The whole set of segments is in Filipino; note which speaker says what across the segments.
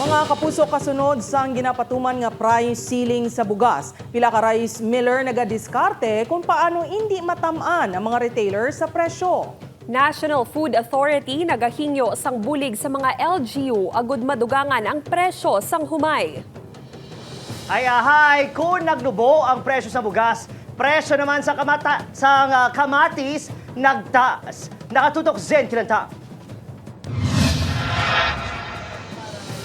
Speaker 1: Mga kapuso kasunod sang ginapatuman nga price ceiling sa bugas. Pila ka rice miller nagadiskarte kung paano hindi matamaan ang mga retailer sa presyo.
Speaker 2: National Food Authority nagahingyo sang bulig sa mga LGU agud madugangan ang presyo sang humay.
Speaker 3: Ay, kung naglubo ang presyo sa bugas, presyo naman sa kamatis nagtaas. Nakatutok Zen Kilanta.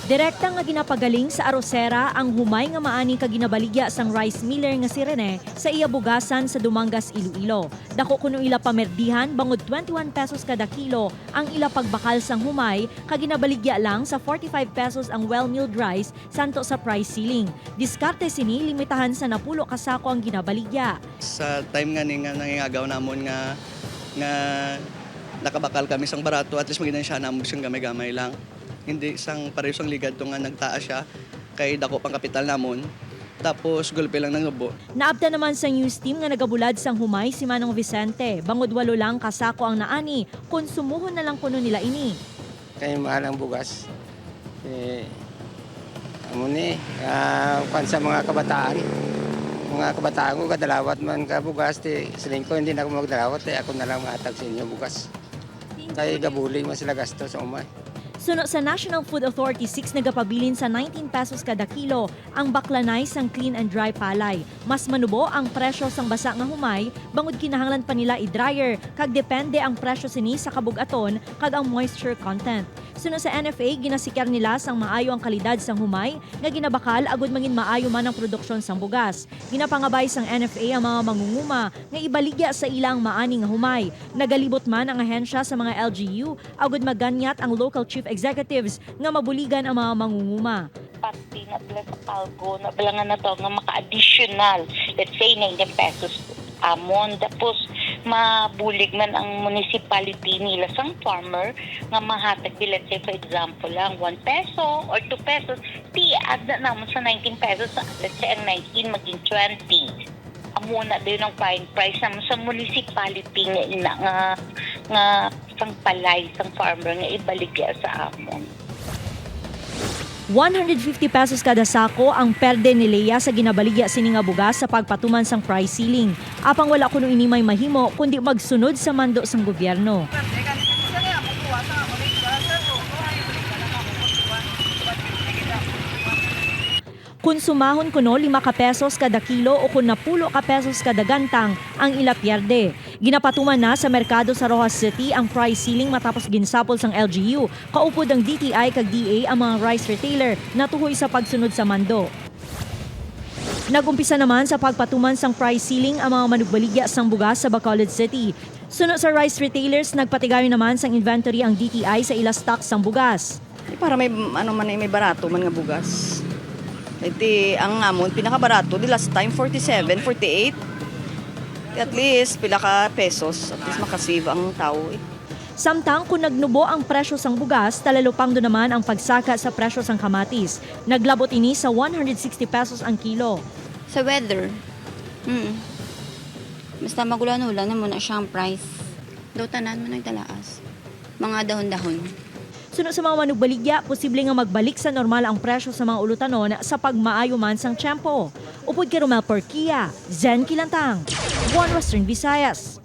Speaker 4: Direkta nga ginapagaling sa arosera ang humay nga maani ka ginabaligya sang rice miller nga si Rene sa iya bugasan sa Dumangas, Iloilo. Dako kuno ila pamerdihan bangod 21 pesos kada kilo ang ila pagbakal sang humay ka ginabaligya lang sa 45 pesos ang well-milled rice santo sa price ceiling. Diskarte sini limitahan sa napulo ka sako ang ginabaligya.
Speaker 5: Sa time nga ni nga nangingagaw namon nga nakabakal kami sang barato, at least maginan siya namon siyang gamay-gamay lang. Hindi isang parehas ang ligad to nga nagtaas siya kay dako pang kapital namon. Tapos gulpe lang ng ubo.
Speaker 4: Naabta naman sa news team nga nagabulad sang humay si Manong Vicente. Bangod 8 lang kasako ang naani, konsumuhon na lang kuno nila ini.
Speaker 6: Kaya mahal ang bugas. Sa mga kabataan. Mga kabataan ko, kadalawat man ka bugas. Saling ko, hindi na ako magdalawat. Ako na lang matag sa inyo bugas. Kaya gabuling man sila gasto sa umay.
Speaker 4: Suno sa National Food Authority 6 nagapabilin sa 19 pesos kada kilo ang baklanay sang clean and dry palay. Mas manubo ang presyo sang basa nga humay bangod kinahanglan pa nila i-dryer kag depende ang presyo sini sa kabug-aton kag ang moisture content. Suno sa NFA ginasikyar nila sang maayo ang kalidad sang humay nga ginabakal agud mangin maayo man ang produksyon sang bugas. Ginapangabay sang NFA ang mga mangunguma nga ibaligya sa ilang maani nga humay. Nagalibot man ang ahensya sa mga LGU agud maganyat ang local chief executives nga mabuligan ang mga mangunguma.
Speaker 7: Pati na pala sa palgo, na balangan na to nga maka-additional, let's say 90 pesos amon. Tapos mabulig man ang municipality nila sang farmer nga mahatag, let's say for example lang 1 peso or 2 pesos, add na naman sa 19 pesos, let's say ang 19 maging 20. Amuna din ang fine price naman sa municipality nga sang palay, sang farmer nga ibaligya sa amon.
Speaker 4: 150 pesos kada sako ang perde ni Leia sa ginabaligya sini nga bugas sa pagpatuman sang price ceiling. Apang wala kuno ini may mahimo kundi magsunod sa mando sang gobyerno. Konsumahon kuno 5 ka pesos kada kilo o kun napulo ka pesos kada gantang ang ila pierde. Ginapatuman na sa merkado sa Rojas City ang price ceiling matapos ginsapol sang LGU. Kaupod ang DTI kag DA ang mga rice retailer na tuhoy sa pagsunod sa mando. Nagumpisa naman sa pagpatuman sang price ceiling ang mga manugbaligya sang bugas sa Bacolod City. Sunod sa rice retailers, nagpatigayon naman sang inventory ang DTI sa ila stock sang bugas.
Speaker 8: Para may may barato man nga bugas. Iti ang amon pinakabarato di last time 47, 48. At least pila ka pesos, at least makasave ang tao.
Speaker 4: Samtang kung nagnubo ang presyo sang bugas, talalupang do naman ang pagsaka sa presyo sang kamatis. Naglabot ini sa 160 pesos ang kilo.
Speaker 9: Sa weather, basta magulan-ulan na muna siyang price. Daw tanan mo nagdalaas. Mga dahon-dahon.
Speaker 4: Sunod sa mga manugbaligya, posible nga magbalik sa normal ang presyo sa mga ulutanon sa pagmaayo man sang tiyempo. Upod kay Romel Porquia, Zen Kilantang, One Western Visayas.